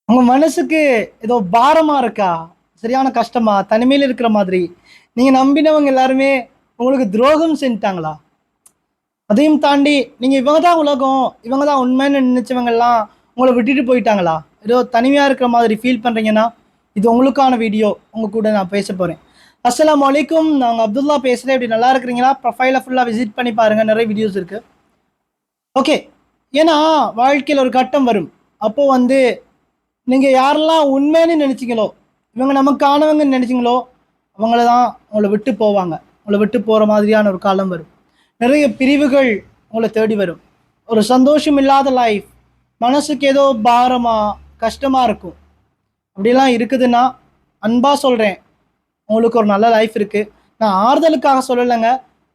உங்க மனசுக்கு ஏதோ பாரமா இருக்கா? சரியான கஷ்டமா? தனிமையில இருக்கிற மாதிரி? நீங்க நம்பினவங்க எல்லாருமே உங்களுக்கு துரோகம் செஞ்சுட்டாங்களா? அதையும் தாண்டி நீங்க இவங்க தான் உலகம், இவங்க தான் உண்மைன்னு நினைச்சவங்கலாம் உங்கள விட்டுட்டு போயிட்டாங்களா? ஏதோ தனிமையா இருக்கிற மாதிரி ஃபீல் பண்றீங்கன்னா, இது உங்களுக்கான வீடியோ. உங்க கூட நான் பேசப் போறேன். அஸ்ஸலாமு அலைக்கும். நான் உங்க அப்துல்லா பேசுறேன். எப்படி நல்லா இருக்கிறீங்களா? ப்ரொஃபைல ஃபுல்லா விசிட் பண்ணி பாருங்க. நிறைய வீடியோஸ் இருக்கு. ஓகே. ஏன்னா வாழ்க்கையில ஒரு கட்டம் வரும். அப்போ வந்து நீங்க யாரெல்லாம் உண்மைன்னு நினைச்சீங்களோ, இவங்க நமக்கானவங்கன்னு நினைச்சீங்களோ, அவங்கள தான் உங்கள விட்டு போவாங்க. உங்கள விட்டு போற மாதிரியான ஒரு காலம் வரும். நிறைய பிரிவுகள் உங்கள தேடி வரும். ஒரு சந்தோஷம் இல்லாத லைஃப், மனசுக்கு ஏதோ பாரமா, கஷ்டமா இருக்கும். அப்படிலாம் இருக்குதுன்னா, அன்பா சொல்றேன், உங்களுக்கு ஒரு நல்ல லைஃப் இருக்கு. நான் ஆறுதலுக்காக சொல்லலைங்க.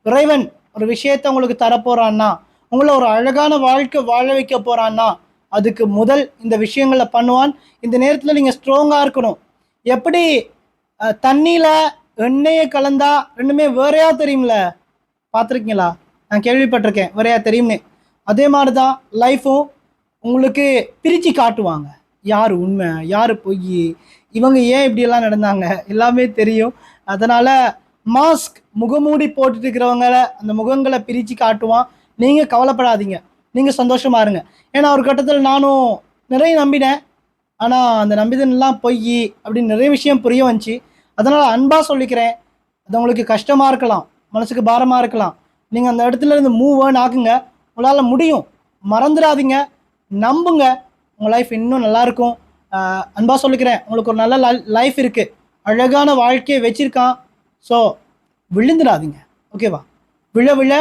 இறைவன் ஒரு விஷயத்த உங்களுக்கு தரப்போறான்னா, உங்கள ஒரு அழகான வாழ்க்கை வாழ வைக்க போறான்னா, அதுக்கு முதல் இந்த விஷயங்கள பண்ணுவான். இந்த நேரத்துல நீங்க ஸ்ட்ராங்கா இருக்கணும். எப்படி தண்ணீல எண்ணெய கலந்தா 2மே வேறையா தெரியும்ல? பார்த்துருக்கீங்களா? நான் கேள்விப்பட்டிருக்கேன். வேறையா தெரியும்னு. அதே மாரி தான் லைஃப்பும் உங்களுக்கு பிரிச்சு காட்டுவாங்க. யாரு உண்மை? யாரு பொய்யி? இவங்க ஏன் இப்படியெல்லாம் நடந்தாங்க? எல்லாமே தெரியும். அதனால மாஸ்க் முகமூடி போட்டுட்டு இருக்கிறவங்கள அந்த முகங்கள பிரிச்சு காட்டுவான். நீங்க கவலைப்படாதீங்க. நீங்க சந்தோஷமா இருங்க. ஏன்னா ஒரு கட்டத்துல நானும் நிறைய நம்பினேன். ஆனா அந்த நம்பினதெல்லாம் பொய்யி அப்படின்னு நிறைய விஷயம் புரிய வந்துச்சு. அதனால அன்பா சொல்லிக்கிறேன். அது உங்களுக்கு கஷ்டமா இருக்கலாம். மனசுக்கு பாரமா இருக்கலாம். நீங்க அந்த இடத்துல இருந்து மூவ் ஆன் ஆகுங்க. உங்களால முடியும். மறந்துடாதீங்க. நம்புங்க. உங்க லைஃப் இன்னும் நல்லா இருக்கும். அன்பா சொல்லிக்கிறேன். உங்களுக்கு ஒரு நல்ல லைஃப் இருக்கு. அழகான வாழ்க்கையை வச்சிருக்கான். ஸோ விழுந்துடாதீங்க. ஓகேவா? விழ விழ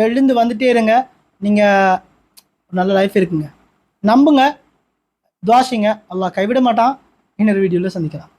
எழுந்து வந்துட்டே இருங்க. நீங்க ஒரு நல்ல லைஃப் இருக்குங்க. நம்புங்க. துவா செய்யுங்க. அல்லாஹ் கைவிட மாட்டான். இன்னொரு வீடியோல சந்திக்கலாம்.